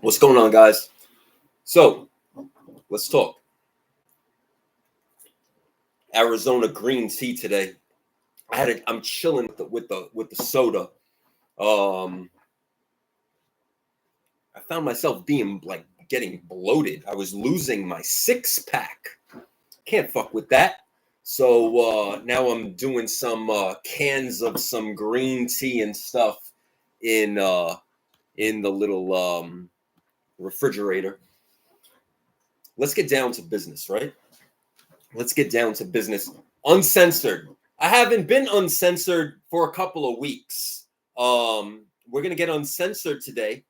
What's going on, guys? So let's talk. Arizona green tea today. I'm chilling with the soda. Um, I found myself being getting bloated. I was losing my 6-pack. Can't fuck with that. So now I'm doing some cans of some green tea and stuff in the little refrigerator. Let's get down to business, right? Let's get down to business. Uncensored. I haven't been uncensored for a couple of weeks. We're gonna get uncensored today.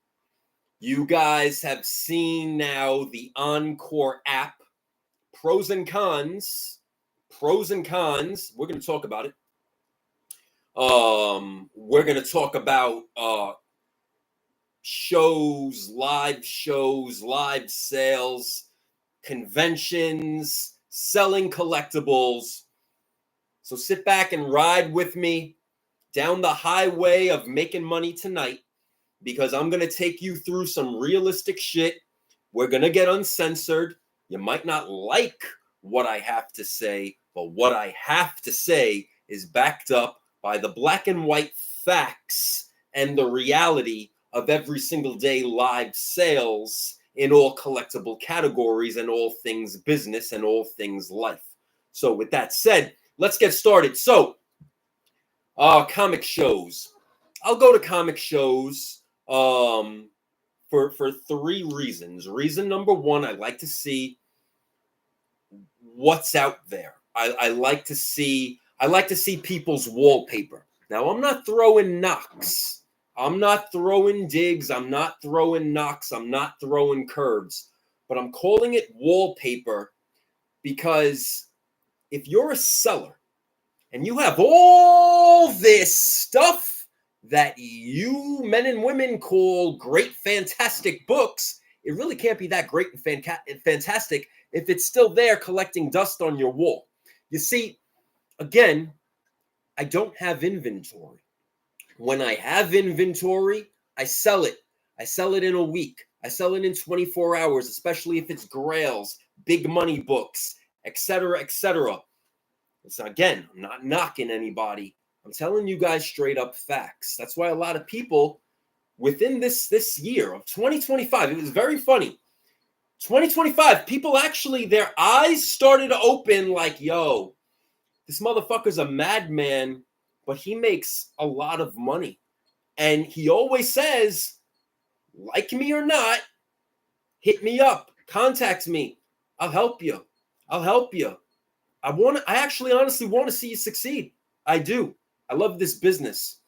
You guys have seen now the Encore app. Pros and cons. Pros and cons. We're gonna talk about it. We're gonna talk about shows, live sales, conventions, selling collectibles. So sit back and ride with me down the highway of making money tonight, because I'm going to take you through some realistic shit. We're going to get uncensored. You might not like what I have to say, but what I have to say is backed up by the black and white facts and the reality of every single day live sales in all collectible categories and all things business and all things life. So with that said, let's get started. So, comic shows. I'll go to comic shows for 3 reasons. Reason number 1, I like to see what's out there. I like to see people's wallpaper. Now, I'm not throwing knocks. I'm not throwing digs. I'm not throwing knocks. I'm not throwing curves. But I'm calling it wallpaper because if you're a seller and you have all this stuff that you men and women call great, fantastic books, it really can't be that great and fantastic if it's still there collecting dust on your wall. You see, again, I don't have inventory. When I have inventory, I sell it. I sell it in a week. I sell it in 24 hours, especially if it's grails, big money books, etc., etc. So again, I'm not knocking anybody. I'm telling you guys straight up facts. That's why a lot of people within this year of 2025, it was very funny. 2025, people actually, their eyes started to open like, yo, this motherfucker's a madman, but he makes a lot of money. And he always says, like me or not, hit me up, contact me. I'll help you. I'll help you. I actually honestly want to see you succeed. I do. I love this business.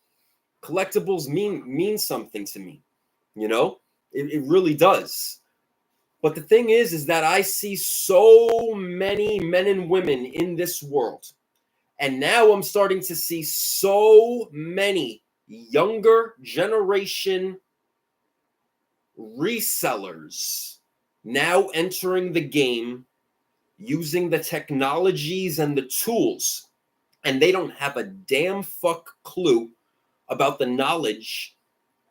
Collectibles mean something to me. You know, it really does. But the thing is that I see so many men and women in this world. And now I'm starting to see so many younger generation resellers now entering the game using the technologies and the tools, and they don't have a damn fuck clue about the knowledge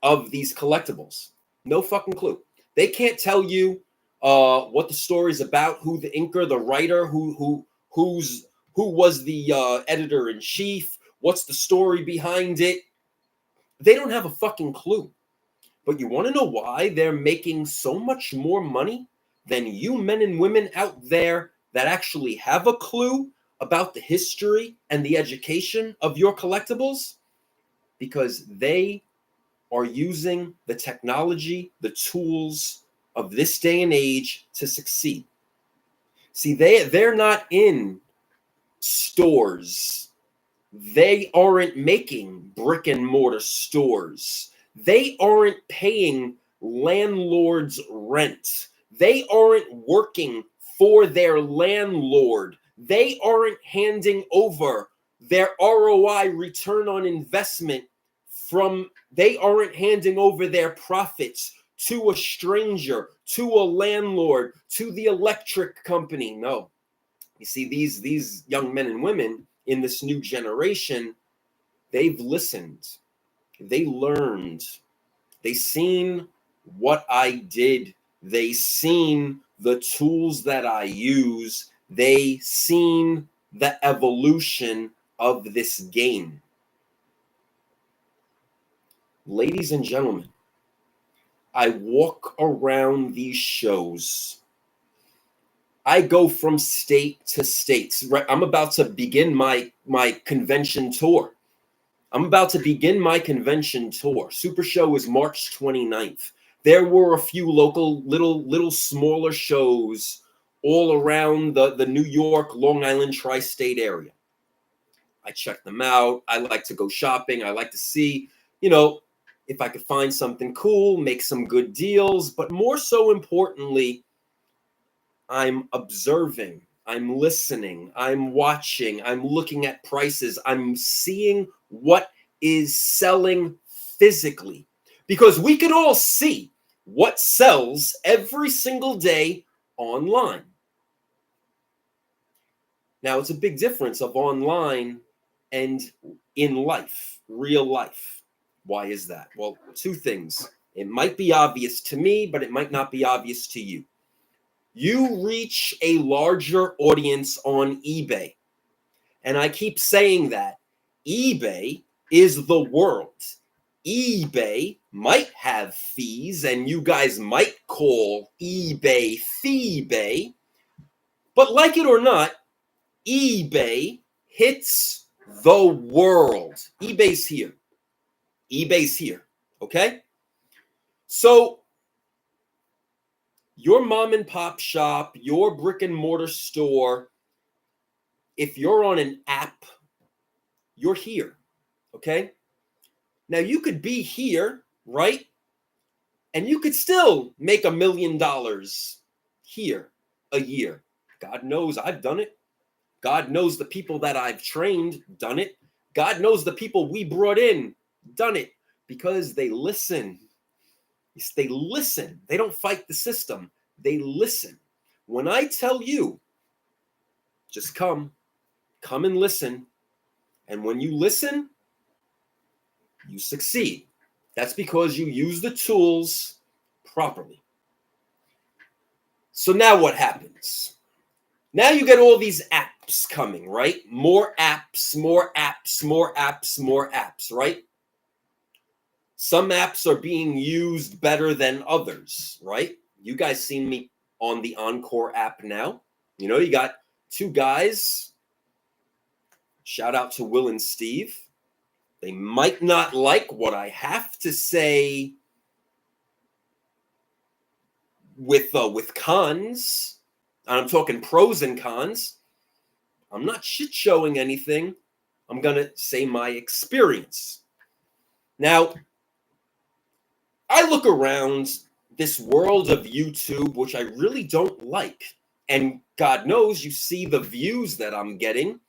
of these collectibles. No fucking clue. They can't tell you what the story's about, who the inker, the writer, who was the editor-in-chief, what's the story behind it. They don't have a fucking clue. But you want to know why they're making so much more money than you men and women out there that actually have a clue about the history and the education of your collectibles? Because they are using the technology, the tools of this day and age to succeed. See, they're not in stores. They aren't making brick and mortar stores. They aren't paying landlords rent. They aren't working for their landlord. They aren't handing over their ROI, return on investment, they aren't handing over their profits to a stranger, to a landlord, to the electric company. No. You see, these young men and women in this new generation, they've listened, they learned, they seen what I did. They seen the tools that I use. They seen the evolution of this game. Ladies and gentlemen, I walk around these shows. I go from state to state. Right, I'm about to begin my convention tour. Super Show is March 29th. There were a few local little smaller shows all around the New York, Long Island tri-state area. I check them out. I like to go shopping. I like to see, if I could find something cool, make some good deals, but more so importantly, I'm observing, I'm listening, I'm watching, I'm looking at prices, I'm seeing what is selling physically. Because we can all see what sells every single day online. Now, it's a big difference of online and in life, real life. Why is that? Well, two things. It might be obvious to me, but it might not be obvious to you. You reach a larger audience on eBay. And I keep saying that eBay is the world. eBay might have fees, and you guys might call eBay fee-bay. But like it or not, eBay hits the world. eBay's here. Okay? So your mom and pop shop, your brick and mortar store, if you're on an app, you're here, okay? Now you could be here, right? And you could still make $1 million here a year. God knows I've done it. God knows the people that I've trained done it. God knows the people we brought in done it because they listen. They listen. They don't fight the system. They listen. When I tell you, just come and listen. And when you listen, you succeed. That's because you use the tools properly. So now what happens? Now you get all these apps coming, right? More apps, right? Some apps are being used better than others, right? You guys seen me on the Encore app now. You got two guys. Shout out to Will and Steve. They might not like what I have to say with cons. I'm talking pros and cons. I'm not shit-showing anything. I'm going to say my experience. Now, I look around this world of YouTube, which I really don't like. And God knows you see the views that I'm getting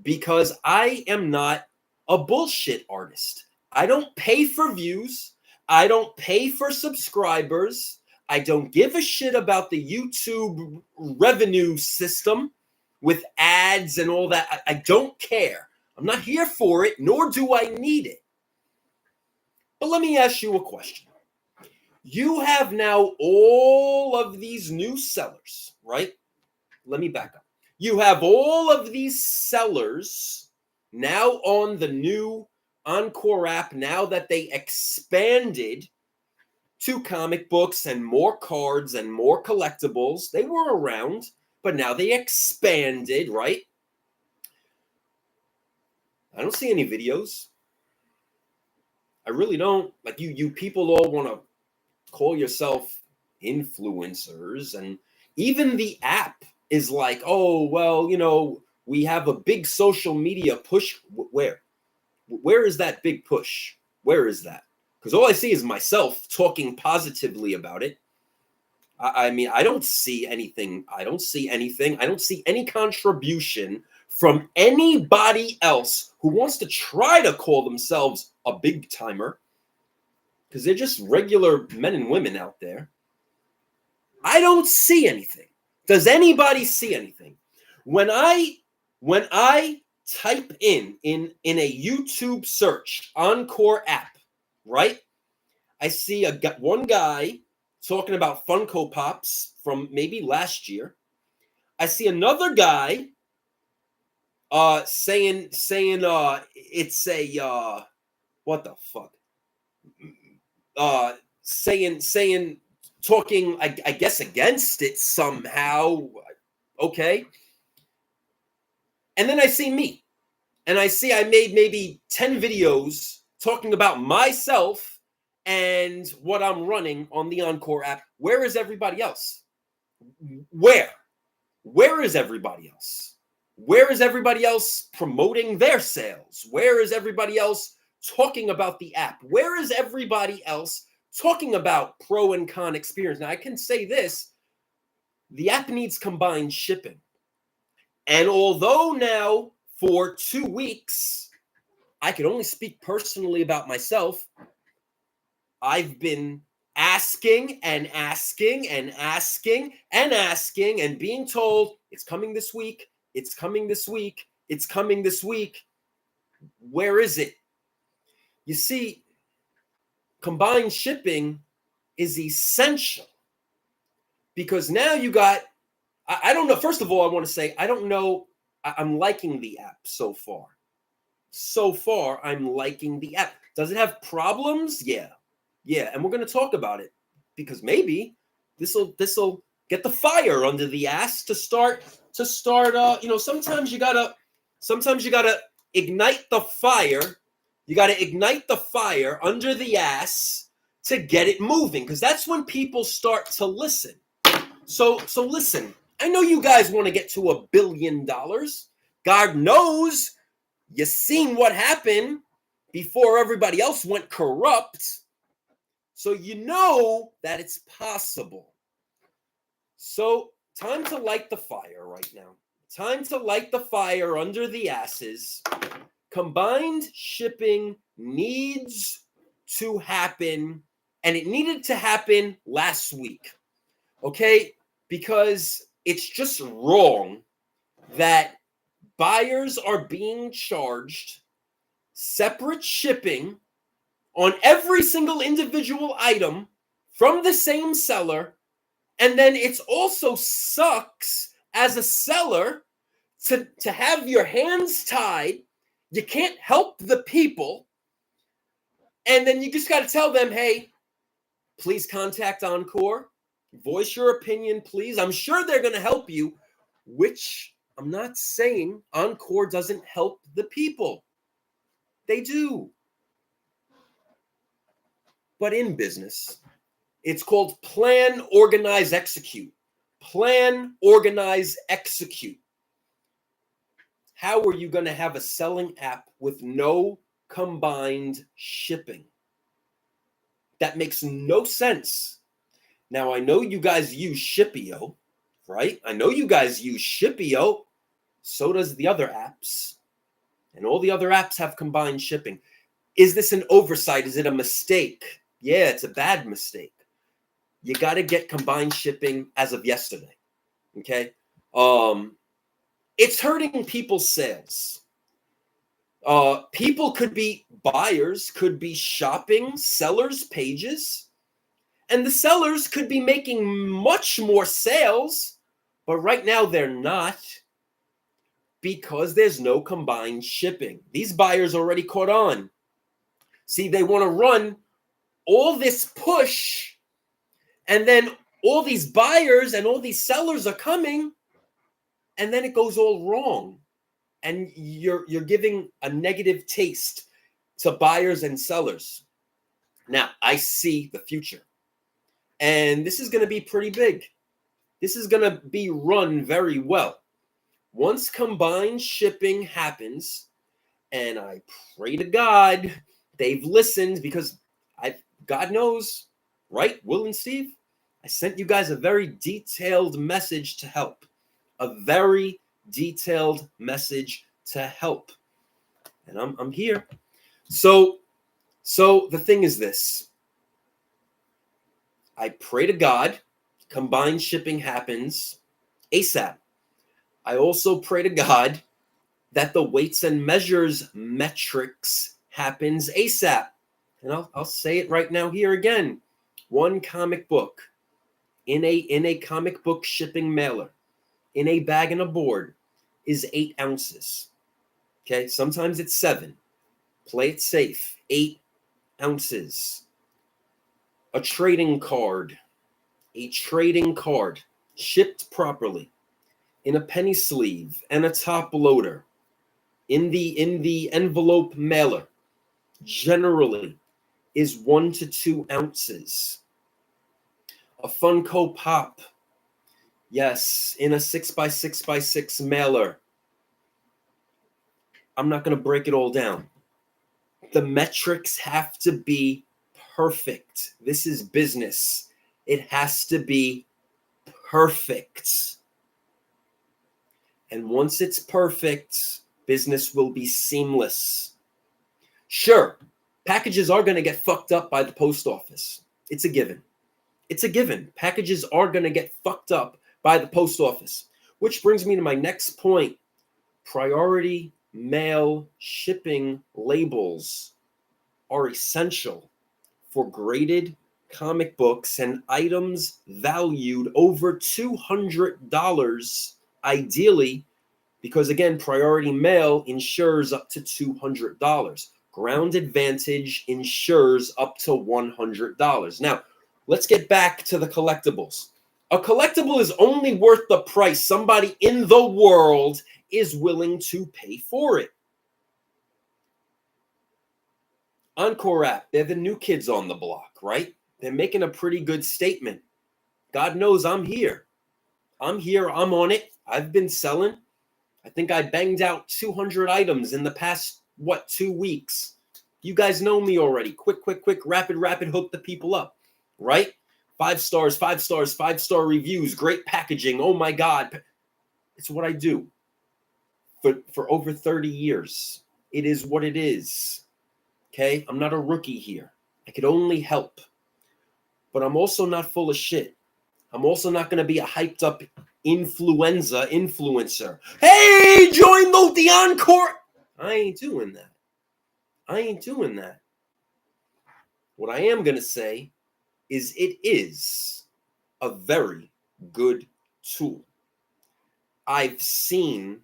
because I am not a bullshit artist. I don't pay for views. I don't pay for subscribers. I don't give a shit about the YouTube revenue system with ads and all that. I don't care. I'm not here for it, nor do I need it. But let me ask you a question. You have now all of these new sellers, right? Let me back up. You have all of these sellers now on the new Encore app, now that they expanded to comic books and more cards and more collectibles. They were around, but now they expanded, right? I don't see any videos. I really don't. Like you people all want to call yourself influencers, and even the app is like, oh, well, we have a big social media push. Where is that big push? Where is that? Because all I see is myself talking positively about it. I mean, I don't see anything. I don't see any contribution from anybody else who wants to try to call themselves a big timer, because they're just regular men and women out there. I don't see anything. Does anybody see anything? When I type in a YouTube search Encore app, right? I see one guy talking about Funko Pops from maybe last year. I see another guy saying it's a what the fuck? Saying talking I guess against it somehow. Okay. And then I see me. And I see I made maybe 10 videos talking about myself and what I'm running on the Encore app. Where is everybody else? Where? Where is everybody else? Where is everybody else promoting their sales? Where is everybody else talking about the app? Where is everybody else talking about pro and con experience? Now, I can say this, the app needs combined shipping. And although now for 2 weeks, I can only speak personally about myself, I've been asking and asking and asking and asking and being told it's coming this week, it's coming this week, it's coming this week. Where is it? You see, combined shipping is essential because now you got, I don't know. First of all, I want to say, I don't know. I'm liking the app so far. So far, I'm liking the app. Does it have problems? Yeah. Yeah. And we're going to talk about it because maybe this'll get the fire under the ass to start, sometimes you gotta ignite the fire. You got to ignite the fire under the ass to get it moving because that's when people start to listen. So listen, I know you guys want to get to $1 billion. God knows you seen what happened before everybody else went corrupt. So you know that it's possible. So time to light the fire right now. Time to light the fire under the asses. Combined shipping needs to happen, and it needed to happen last week. Okay, because it's just wrong that buyers are being charged separate shipping on every single individual item from the same seller. And then it also sucks as a seller to have your hands tied. You can't help the people. And then you just got to tell them, hey, please contact Encore. Voice your opinion, please. I'm sure they're going to help you, which I'm not saying Encore doesn't help the people. They do. But in business, it's called plan, organize, execute. Plan, organize, execute. How are you going to have a selling app with no combined shipping? That makes no sense. Now, I know you guys use Shippio, right? I know you guys use Shippio. So does the other apps. And all the other apps have combined shipping. Is this an oversight? Is it a mistake? Yeah, it's a bad mistake. You got to get combined shipping as of yesterday. Okay? It's hurting people's sales. People could be buyers, could be shopping sellers' pages, and the sellers could be making much more sales, but right now they're not because there's no combined shipping. These buyers already caught on. See, they want to run all this push, and then all these buyers and all these sellers are coming, and then it goes all wrong. And you're giving a negative taste to buyers and sellers. Now, I see the future. And this is going to be pretty big. This is going to be run very well. Once combined shipping happens, and I pray to God they've listened because God knows, right, Will and Steve? I sent you guys a very detailed message to help. A very detailed message to help. And I'm here. So the thing is this. I pray to God, combined shipping happens ASAP. I also pray to God that the weights and measures metrics happens ASAP. And I'll say it right now here again. One comic book in a comic book shipping mailer, in a bag and a board, is 8 ounces. Okay, sometimes it's 7. Play it safe. 8 ounces. A trading card shipped properly in a penny sleeve and a top loader in the envelope mailer generally is 1 to 2 ounces. A Funko Pop, yes, in a 6x6x6 mailer. I'm not going to break it all down. The metrics have to be perfect. This is business. It has to be perfect. And once it's perfect, business will be seamless. Sure, packages are going to get fucked up by the post office. It's a given. It's a given. Packages are going to get fucked up by the post office. Which brings me to my next point. Priority mail shipping labels are essential for graded comic books and items valued over $200, ideally, because again, priority mail insures up to $200. Ground Advantage insures up to $100. Now, let's get back to the collectibles. A collectible is only worth the price somebody in the world is willing to pay for it. Encore app, they're the new kids on the block, right? They're making a pretty good statement. God knows I'm here. I'm on it. I've been selling. I think I banged out 200 items in the past, 2 weeks. You guys know me already. Quick, rapid, hook the people up, right? 5 stars, 5-star reviews, great packaging. Oh my God. It's what I do for over 30 years. It is what it is. Okay? I'm not a rookie here. I could only help. But I'm also not full of shit. I'm also not going to be a hyped up influencer. Hey, join the Encore. I ain't doing that. What I am going to say is it is a very good tool. I've seen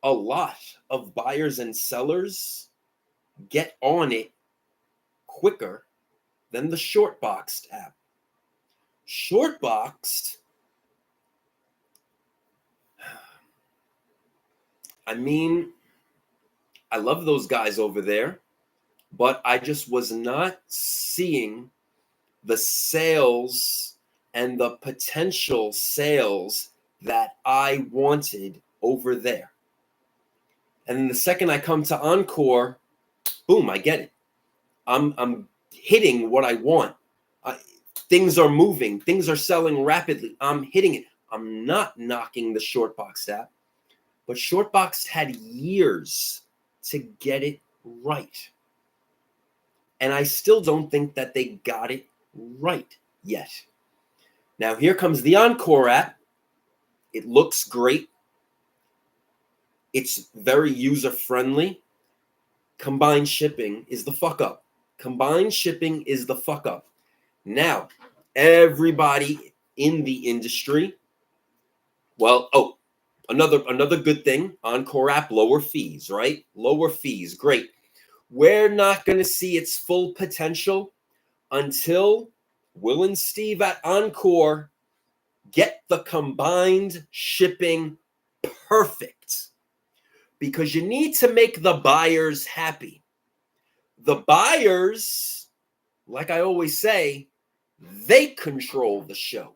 a lot of buyers and sellers get on it quicker than the Shortboxed app. Shortboxed, I mean, I love those guys over there, but I just was not seeing the sales and the potential sales that I wanted over there. And then the second I come to Encore, boom, I get it. I'm hitting what I want. Things are moving. Things are selling rapidly. I'm hitting it. I'm not knocking the Shortboxed app, but Shortboxed had years to get it right. And I still don't think that they got it right yet. Now, here comes the Encore app. It looks great. It's very user-friendly. Combined shipping is the fuck up. Combined shipping is the fuck up. Now, everybody in the industry, another good thing, Encore app, lower fees, right? Lower fees, great. We're not going to see its full potential until Will and Steve at Encore get the combined shipping perfect. Because you need to make the buyers happy. The buyers, like I always say, they control the show.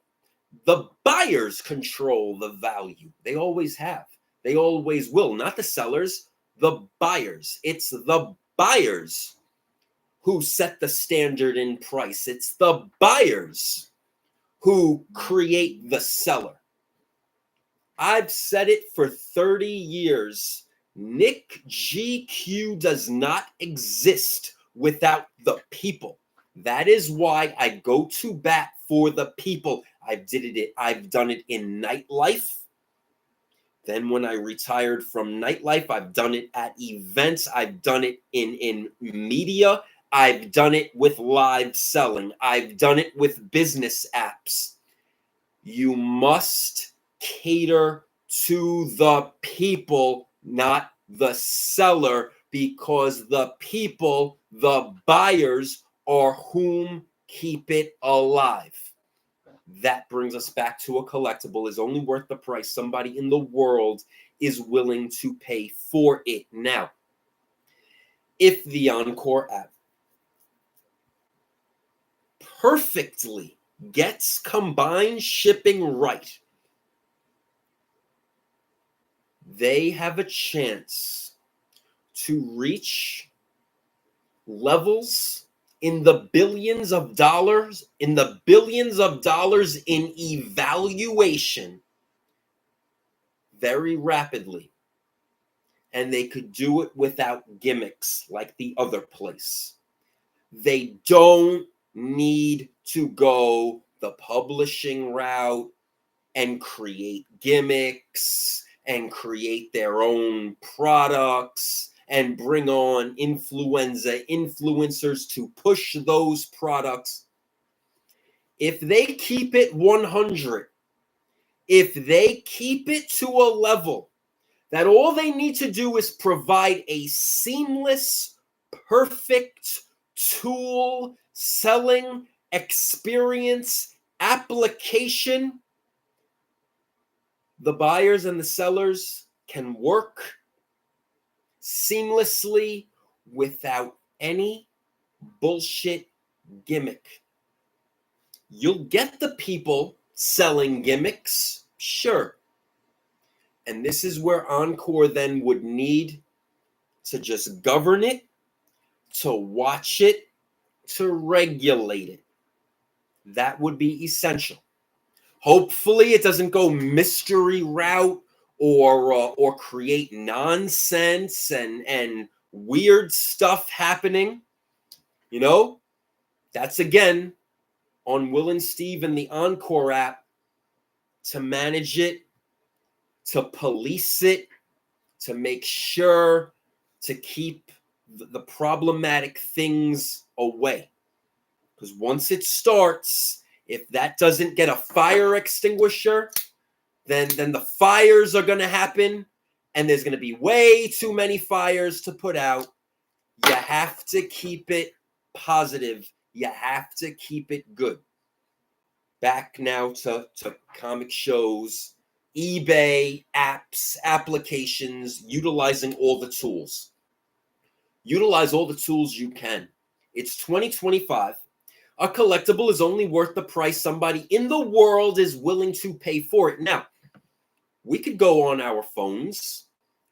The buyers control the value. They always have. They always will. Not the sellers, the buyers. It's the buyers who set the standard in price. It's the buyers who create the seller. I've said it for 30 years. Nick GQ does not exist without the people. That is why I go to bat for the people. I've done it in nightlife. Then when I retired from nightlife, I've done it at events. I've done it in media. I've done it with live selling. I've done it with business apps. You must cater to the people, not the seller, because the people, the buyers, are whom keep it alive. That brings us back to a collectible is only worth the price somebody in the world is willing to pay for it. Now, if the Encore app perfectly gets combined shipping right, they have a chance to reach levels in the billions of dollars, in evaluation very rapidly. And they could do it without gimmicks like the other place. They don't need to go the publishing route and create gimmicks and create their own products and bring on influencers to push those products. If they keep it 100, if they keep it to a level that all they need to do is provide a seamless, perfect tool selling experience application, the buyers and the sellers can work seamlessly without any bullshit gimmick. You'll get the people selling gimmicks, sure. And this is where Encore then would need to just govern it, to watch it, to regulate it. That would be essential. Hopefully it doesn't go mystery route or create nonsense and weird stuff happening. You know, that's again on Will and Steve and the Encore app to manage it, to police it, to make sure to keep the problematic things away. Because once it starts, if that doesn't get a fire extinguisher, then the fires are going to happen, and there's going to be way too many fires to put out. You have to keep it positive. You have to keep it good. Back now to comic shows, eBay, apps, applications, utilizing all the tools. Utilize all the tools you can. It's 2025. A collectible is only worth the price somebody in the world is willing to pay for it. Now, we could go on our phones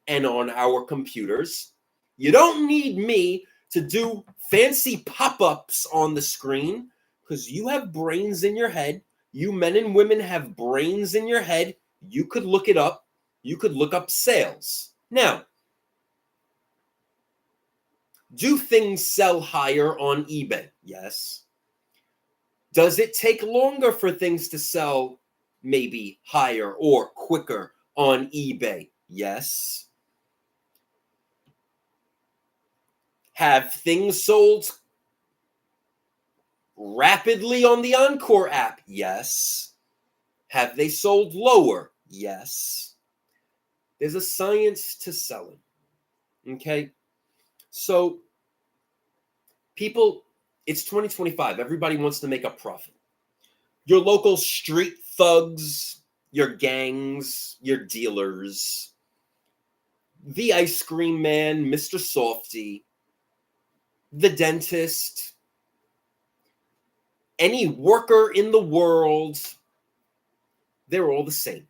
and on our computers. You don't need me to do fancy pop-ups on the screen because you have brains in your head. You men and women have brains in your head. You could look it up. You could look up sales. Now, do things sell higher on eBay? Yes. Does it take longer for things to sell maybe higher or quicker on eBay? Yes. Have things sold rapidly on the Encore app? Yes. Have they sold lower? Yes. There's a science to selling. Okay? So, people, it's 2025. Everybody wants to make a profit. Your local street thugs, your gangs, your dealers, the ice cream man, Mr. Softy, the dentist, any worker in the world, they're all the same.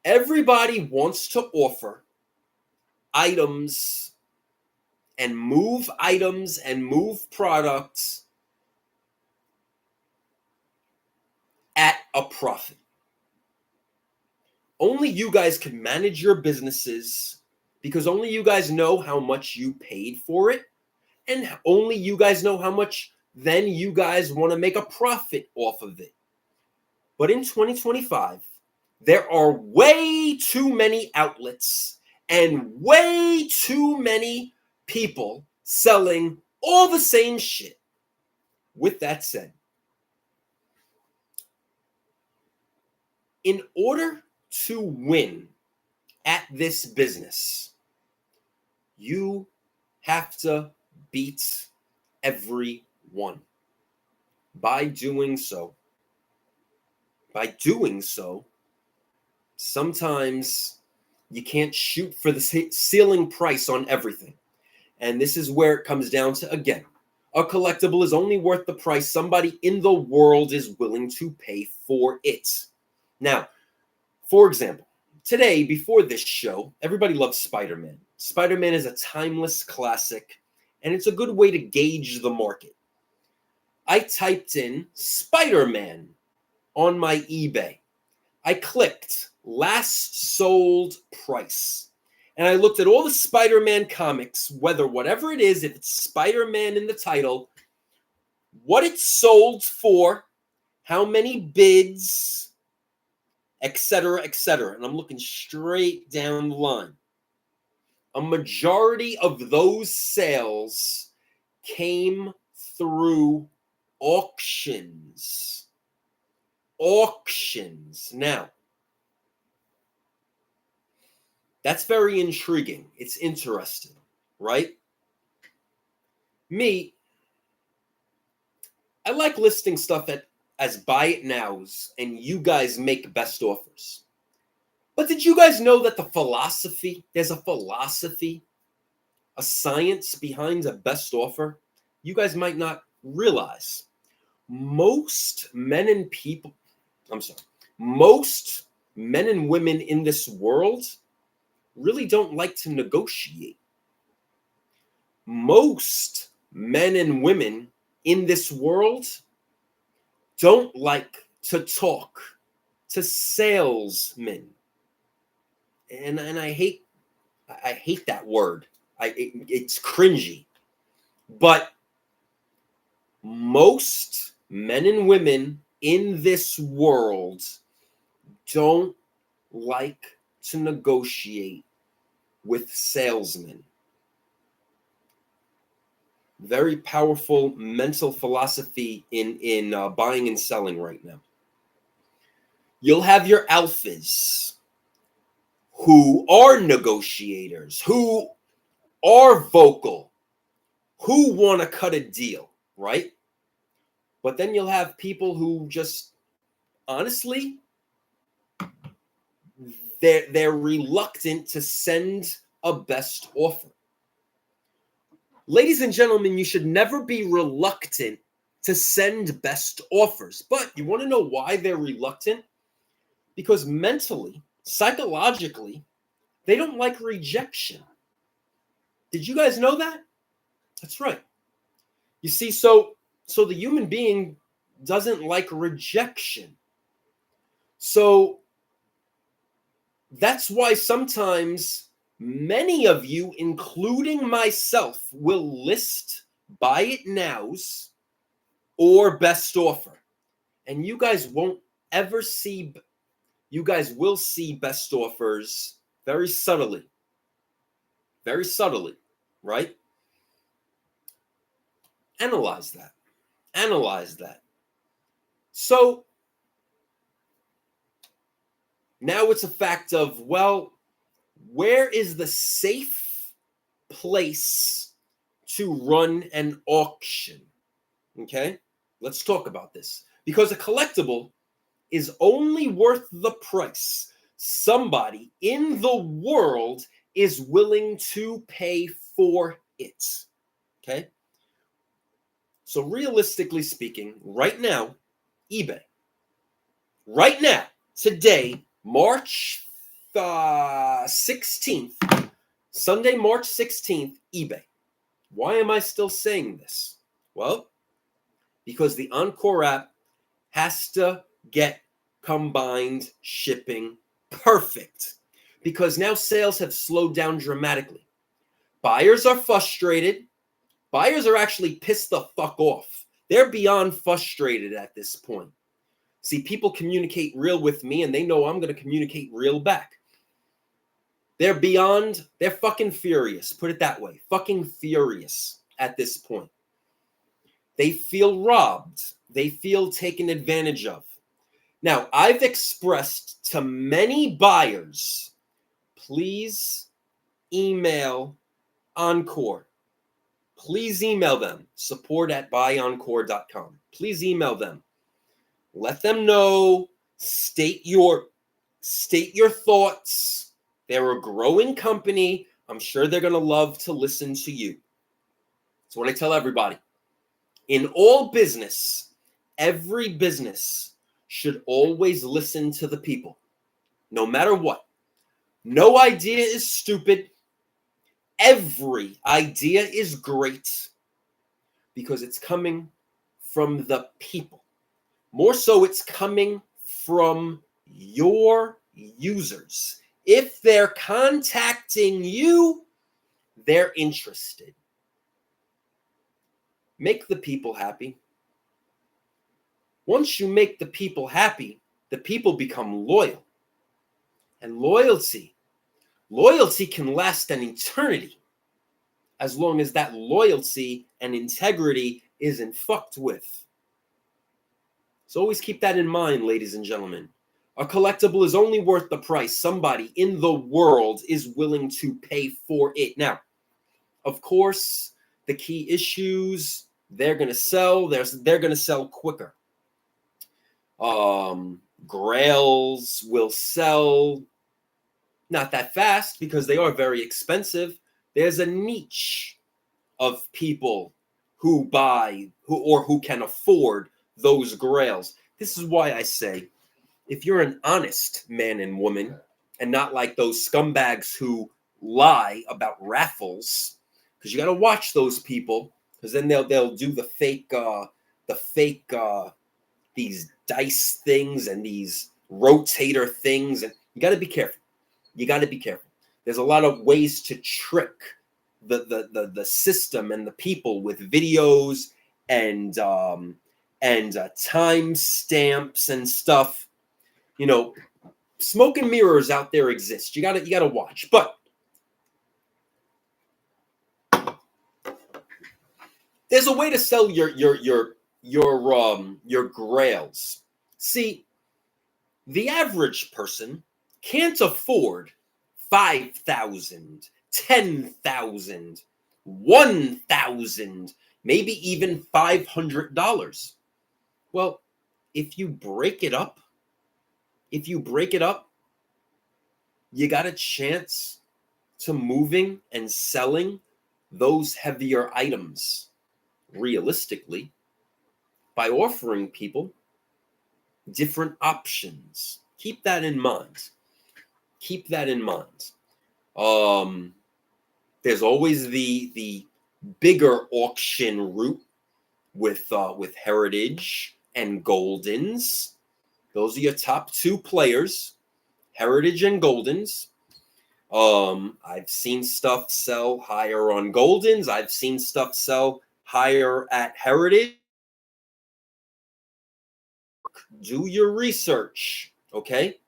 Everybody wants to offer items and move products at a profit. Only you guys can manage your businesses because only you guys know how much you paid for it, and only you guys know how much then you guys want to make a profit off of it. But in 2025, there are way too many outlets and way too many people selling all the same shit. With that said, In order to win at this business, you have to beat everyone. By doing so, sometimes you can't shoot for the ceiling price on everything. And this is where it comes down to, again, a collectible is only worth the price somebody in the world is willing to pay for it. Now, for example, today, before this show, everybody loves Spider-Man. Spider-Man is a timeless classic, and it's a good way to gauge the market. I typed in Spider-Man on my eBay. I clicked last sold price. And I looked at all the Spider-Man comics, whatever it is, if it's Spider-Man in the title, what it sold for, how many bids, etc., etc. And I'm looking straight down the line. A majority of those sales came through auctions. Now, that's very intriguing. It's interesting, right? Me, I like listing stuff as buy it nows, and you guys make best offers. But did you guys know that there's a philosophy, a science behind a best offer? You guys might not realize. Most men and women in this world really don't like to negotiate. Most men and women in this world don't like to talk to salesmen. And I hate that word. It's cringy. But most men and women in this world don't like to negotiate with salesmen. Very powerful mental philosophy in buying and selling right now. You'll have your alphas who are negotiators, who are vocal, who want to cut a deal, right? But then you'll have people who just, honestly, they're reluctant to send a best offer. Ladies and gentlemen, you should never be reluctant to send best offers. But you want to know why they're reluctant? Because mentally, psychologically, they don't like rejection. Did you guys know that? That's right. You see, so the human being doesn't like rejection. So that's why sometimes many of you, including myself, will list buy it nows or best offer. And you guys won't ever see, you guys will see best offers very subtly, right? Analyze that. So now it's a fact of, well, where is the safe place to run an auction? Okay, let's talk about this. Because a collectible is only worth the price somebody in the world is willing to pay for it. Okay? So realistically speaking, right now, eBay, right now, today, March 16th, Sunday, March 16th, eBay. Why am I still saying this? Well, because the Encore app has to get combined shipping perfect. Because now sales have slowed down dramatically. Buyers are frustrated. Buyers are actually pissed the fuck off. They're beyond frustrated at this point. See, people communicate real with me, and they know I'm going to communicate real back. They're fucking furious. Put it that way. Fucking furious at this point. They feel robbed. They feel taken advantage of. Now, I've expressed to many buyers, please email Encore. Please email them, support@buyoncore.com. Please email them. Let them know, state your thoughts. They're a growing company. I'm sure they're going to love to listen to you. That's what I tell everybody. In all business, every business should always listen to the people, no matter what. No idea is stupid. Every idea is great because it's coming from the people. More so, it's coming from your users. If they're contacting you, they're interested. Make the people happy. Once you make the people happy, the people become loyal. And loyalty can last an eternity as long as that loyalty and integrity isn't fucked with. So always keep that in mind, ladies and gentlemen. A collectible is only worth the price somebody in the world is willing to pay for it. Now, of course, the key issues, they're going to sell. They're going to sell quicker. Grails will sell not that fast because they are very expensive. There's a niche of people who buy who can afford those grails. This is why I say, if you're an honest man and woman and not like those scumbags who lie about raffles, because you got to watch those people, because then they'll do the fake these dice things and these rotator things, and you got to be careful. You got to be careful. There's a lot of ways to trick the system and the people with videos and time stamps and stuff. You know, smoke and mirrors out there exist. You gotta watch. But there's a way to sell your grails. See, the average person can't afford $5,000, $10,000, $1,000, maybe even $500. Well, if you break it up, you got a chance to moving and selling those heavier items realistically by offering people different options. Keep that in mind. There's always the bigger auction route with Heritage and Goldens. Those are your top two players, Heritage and Goldens. I've seen stuff sell higher on Goldens. I've seen stuff sell higher at Heritage. Do your research, okay?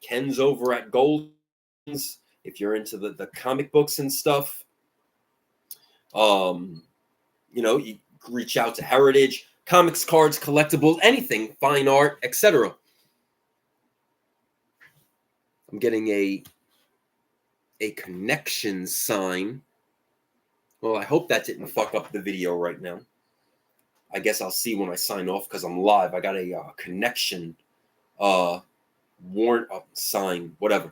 Ken's over at Goldens. If you're into the comic books and stuff, you reach out to Heritage, comics, cards, collectibles, anything, fine art, etc. I'm getting a connection sign. Well, I hope that didn't fuck up the video right now. I guess I'll see when I sign off because I'm live. I got a connection warrant sign, whatever.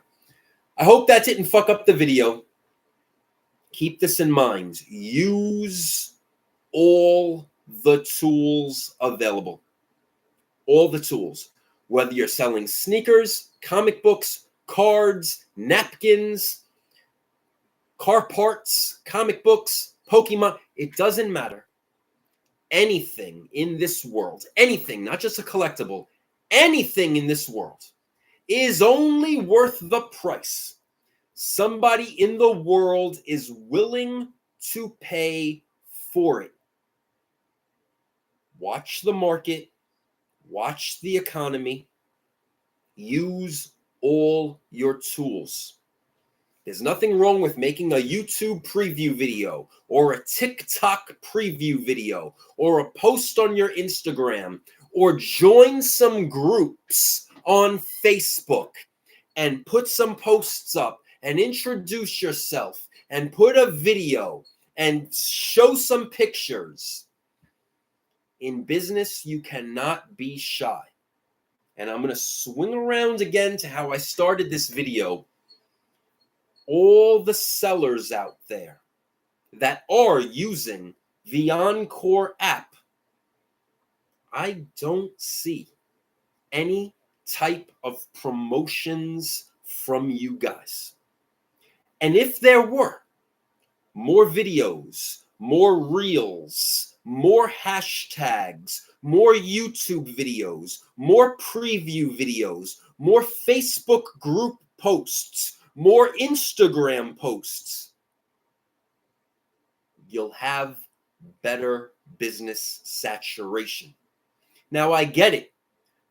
I hope that didn't fuck up the video. Keep this in mind. Use all the tools available. All the tools. Whether you're selling sneakers, comic books, cards, napkins, car parts, comic books, Pokemon, it doesn't matter. Anything in this world, anything, not just a collectible, anything in this world is only worth the price somebody in the world is willing to pay for it. Watch the market, watch the economy, use all your tools. There's nothing wrong with making a YouTube preview video or a TikTok preview video or a post on your Instagram or join some groups on Facebook and put some posts up and introduce yourself and put a video and show some pictures. In business, you cannot be shy. And I'm going to swing around again to how I started this video. All the sellers out there that are using the Encore app, I don't see any type of promotions from you guys. And if there were more videos, more reels, more hashtags, more YouTube videos, more preview videos, more Facebook group posts, more Instagram posts, you'll have better business saturation. Now, I get it.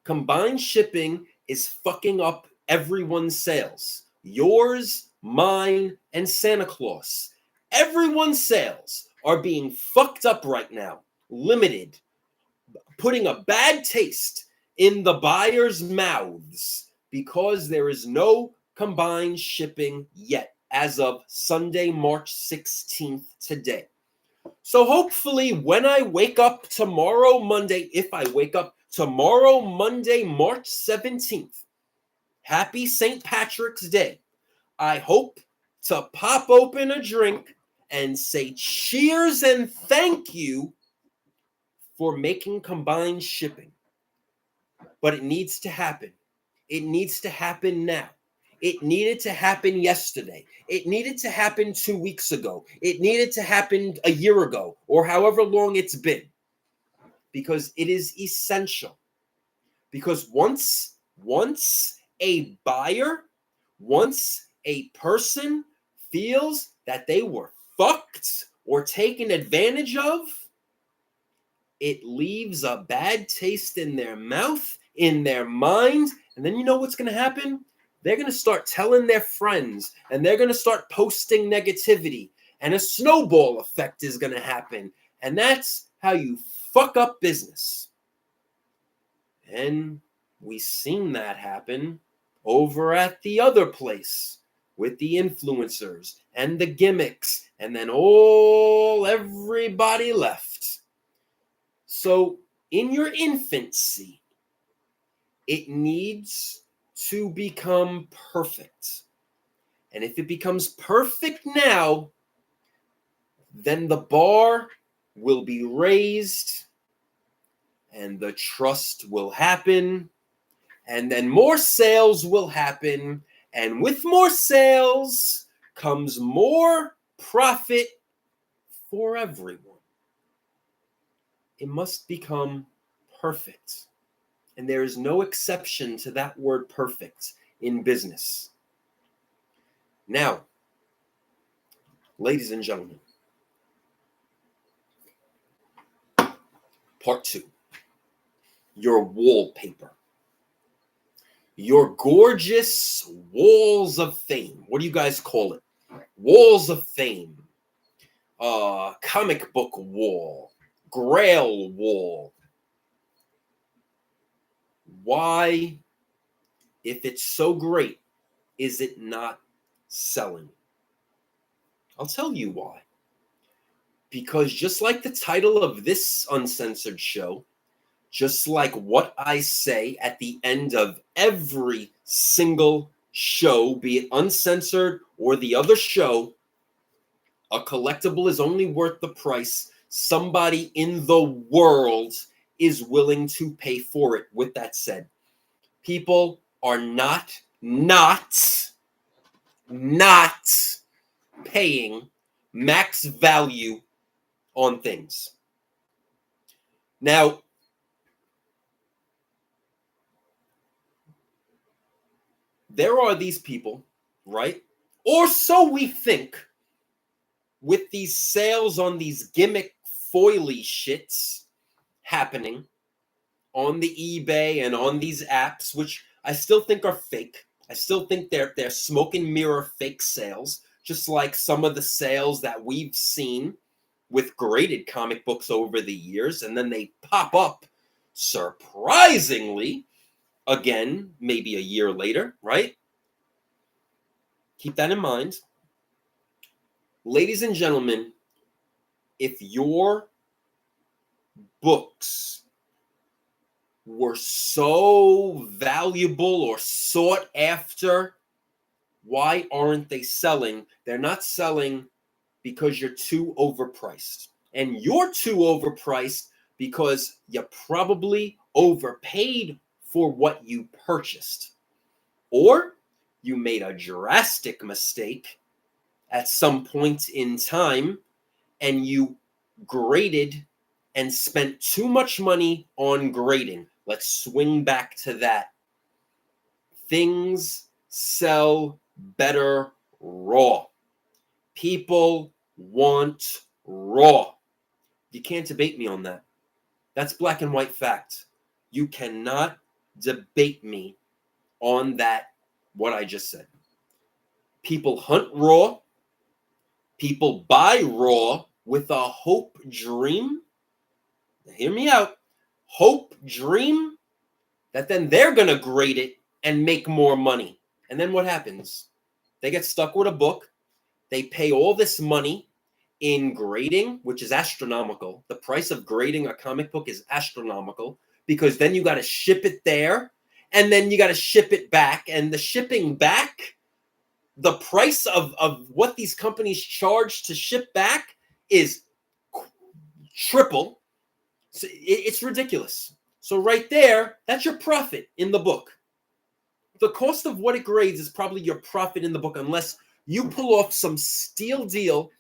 Combined shipping is fucking up everyone's sales. Yours, mine, and Santa Claus. Everyone's sales are being fucked up right now. Limited. Putting a bad taste in the buyers' mouths because there is no combined shipping yet as of Sunday, March 16th today. So hopefully when I wake up tomorrow, Monday, if I wake up tomorrow, Monday, March 17th, happy St. Patrick's Day, I hope to pop open a drink and say cheers and thank you for making combined shipping. But it needs to happen. It needs to happen now. It needed to happen yesterday. It needed to happen 2 weeks ago. It needed to happen a year ago or however long it's been. Because it is essential. Because once a buyer, once a person feels that they were fucked or taken advantage of, it leaves a bad taste in their mouth, in their mind, and then you know what's going to happen? They're going to start telling their friends, and they're going to start posting negativity, and a snowball effect is going to happen, and that's how you fuck up business. And we've seen that happen over at the other place with the influencers and the gimmicks, and then everybody left. So in your infancy, it needs to become perfect. And if it becomes perfect now, then the bar will be raised and the trust will happen. And then more sales will happen. And with more sales comes more profit for everyone. It must become perfect. And there is no exception to that word perfect in business. Now, ladies and gentlemen, part 2. Your wallpaper. Your gorgeous walls of fame. What do you guys call it? Walls of fame. Comic book wall. Grail wall. Why, if it's so great, is it not selling? I'll tell you why. Because just like the title of this Uncensored show, just like what I say at the end of every single show, be it Uncensored or the other show, a collectible is only worth the price somebody in the world is willing to pay for it. With that said, people are not paying max value on things. Now, there are these people, right? Or so we think, with these sales on these gimmick foily shits happening on the eBay and on these apps, which I still think are fake. I still think they're smoke and mirror fake sales, just like some of the sales that we've seen with graded comic books over the years, and then they pop up Surprisingly, again, maybe a year later, right? Keep that in mind. Ladies and gentlemen, if your books were so valuable or sought after, why aren't they selling? They're not selling because you're too overpriced. And you're too overpriced because you probably overpaid for what you purchased. Or you made a drastic mistake at some point in time and you graded and spent too much money on grading. Let's swing back to that. Things sell better raw. People want raw. You can't debate me on that. That's black and white fact. You cannot debate me on that, what I just said. People hunt raw. People buy raw with a hope dream. Now hear me out. Hope dream that then they're going to grade it and make more money. And then what happens? They get stuck with a book. They pay all this money in grading, which is astronomical. The price of grading a comic book is astronomical because then you got to ship it there and then you got to ship it back. And the shipping back, the price of what these companies charge to ship back is triple. So it's ridiculous. So right there, that's your profit in the book. The cost of what it grades is probably your profit in the book, unless you pull off some steal deal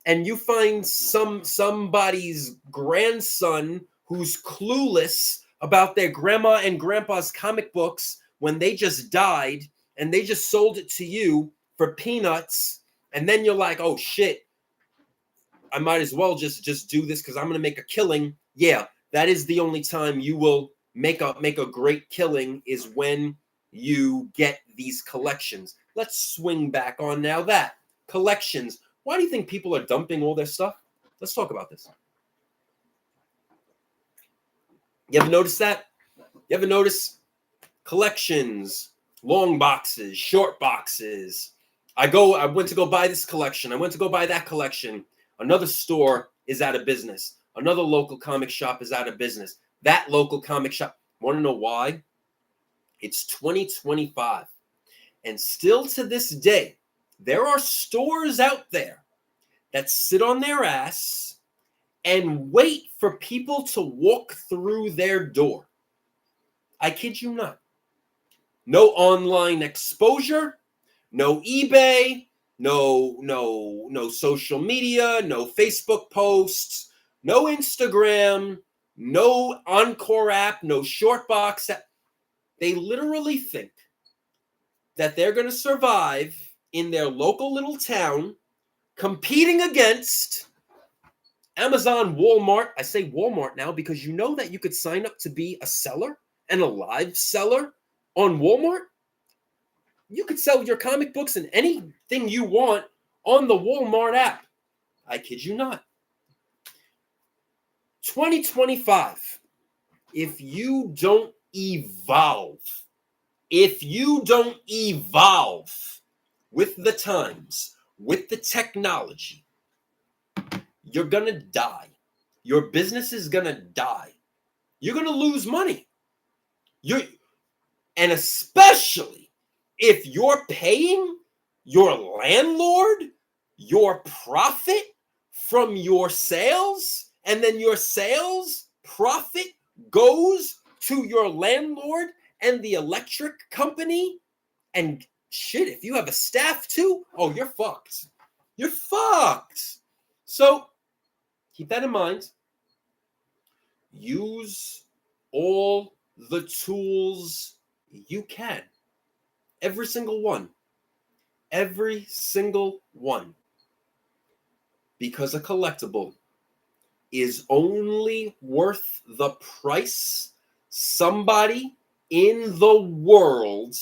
and you find somebody's grandson who's clueless about their grandma and grandpa's comic books when they just died and they just sold it to you for peanuts, and then you're like, oh shit, I might as well just do this because I'm gonna make a killing. Yeah, that is the only time you will make a great killing, is when you get these collections. Let's swing back on now that collections. Why do you think people are dumping all their stuff? Let's talk about this. You ever notice that? You ever notice collections, long boxes, short boxes? I went to go buy this collection. I went to go buy that collection. Another store is out of business. Another local comic shop is out of business. That local comic shop. Want to know why? It's 2025. And still to this day, there are stores out there that sit on their ass and wait for people to walk through their door. I kid you not. No online exposure, no eBay, no social media, no Facebook posts, no Instagram, no Encore app, no Shortbox app. They literally think that they're going to survive in their local little town competing against Amazon, Walmart. I say Walmart now because you know that you could sign up to be a seller and a live seller on Walmart. You could sell your comic books and anything you want on the Walmart app. I kid you not. 2025. If you don't evolve with the times, with the technology, you're going to die. Your business is going to die. You're going to lose money. And especially if you're paying your landlord your profit from your sales, and then your sales profit goes to your landlord and the electric company, and shit, if you have a staff too, oh, you're fucked. You're fucked. So keep that in mind. Use all the tools you can. Every single one. Every single one. Because a collectible is only worth the price somebody in the world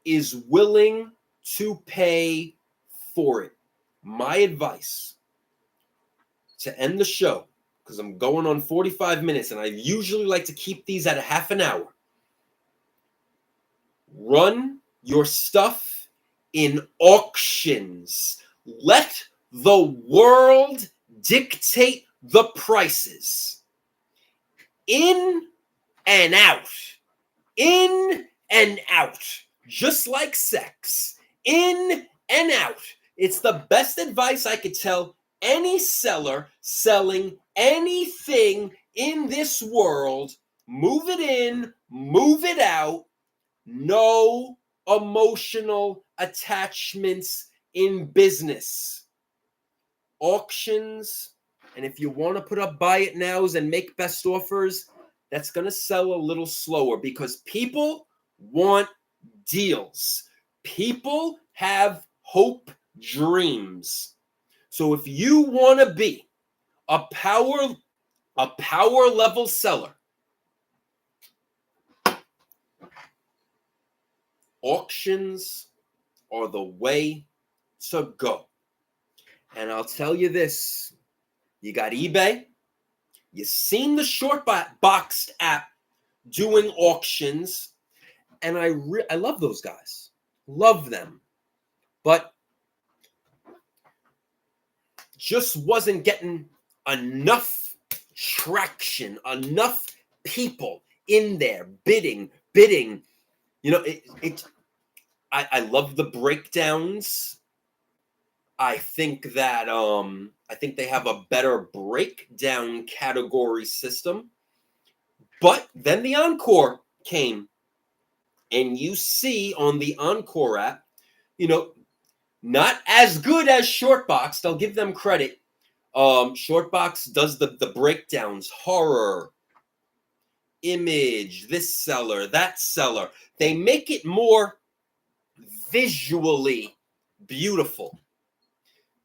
is willing to pay for it. My advice to end the show: because I'm going on 45 minutes, and I usually like to keep these at a half an hour. Run your stuff in auctions. Let the world dictate the prices. In and out. In and out. Just like sex. In and out. It's the best advice I could tell any seller selling anything in this world. Move it in, move it out. No emotional attachments in business. Auctions, and if you want to put up buy it nows and make best offers, that's going to sell a little slower because people want deals. People have hope, dreams. So if you want to be a power level seller, auctions are the way to go. And I'll tell you this, you got eBay, you've seen the Shortbox app doing auctions, and I love those guys, love them, but just wasn't getting enough traction, enough people in there bidding. You know, I love the breakdowns. I think that I think they have a better breakdown category system. But then the Encore came, and you see on the Encore app, you know, not as good as Shortbox. They'll give them credit. Shortbox does the breakdowns, horror, image, this seller, that seller. They make it more visually beautiful.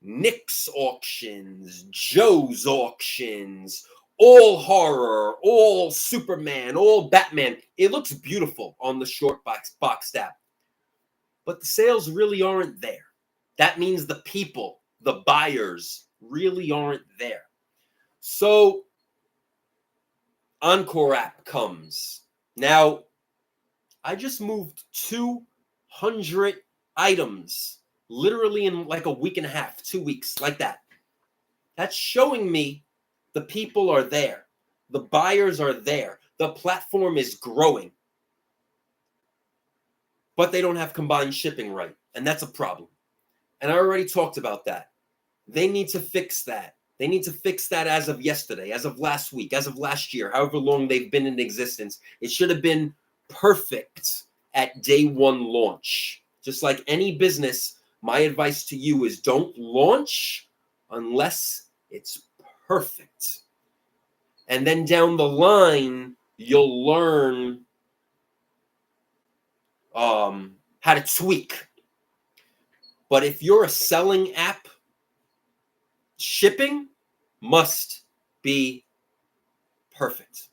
Nick's auctions, Joe's auctions, all horror, all Superman, all Batman. It looks beautiful on the Shortbox app. But the sales really aren't there. That means the people, the buyers, really aren't there. So Encore app comes. Now, I just moved 200 items literally in like a week and a half, 2 weeks, like that. That's showing me the people are there. The buyers are there. The platform is growing. But they don't have combined shipping right. And that's a problem. And I already talked about that. They need to fix that. They need to fix that as of yesterday, as of last week, as of last year, however long they've been in existence. It should have been perfect at day one launch. Just like any business, my advice to you is don't launch unless it's perfect. And then down the line, you'll learn how to tweak. But if you're a selling app, shipping must be perfect.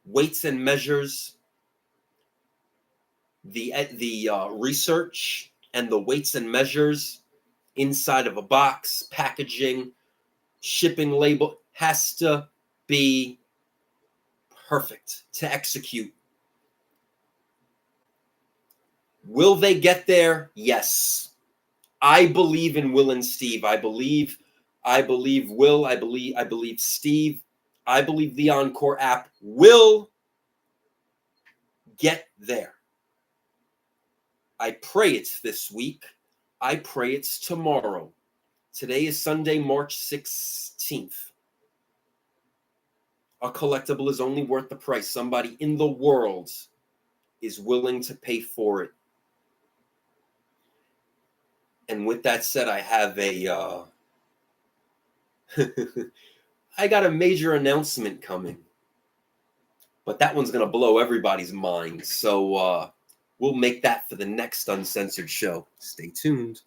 Weights and measures, the research and the weights and measures inside of a box, packaging, shipping label has to be perfect to execute. Will they get there? Yes. I believe in Will and Steve. I believe Will. I believe Steve. I believe the Encore app will get there. I pray it's this week. I pray it's tomorrow. Today is Sunday, March 16th. A collectible is only worth the price somebody in the world is willing to pay for it. And with that said, I have I got a major announcement coming. But that one's going to blow everybody's mind. So we'll make that for the next Uncensored show. Stay tuned.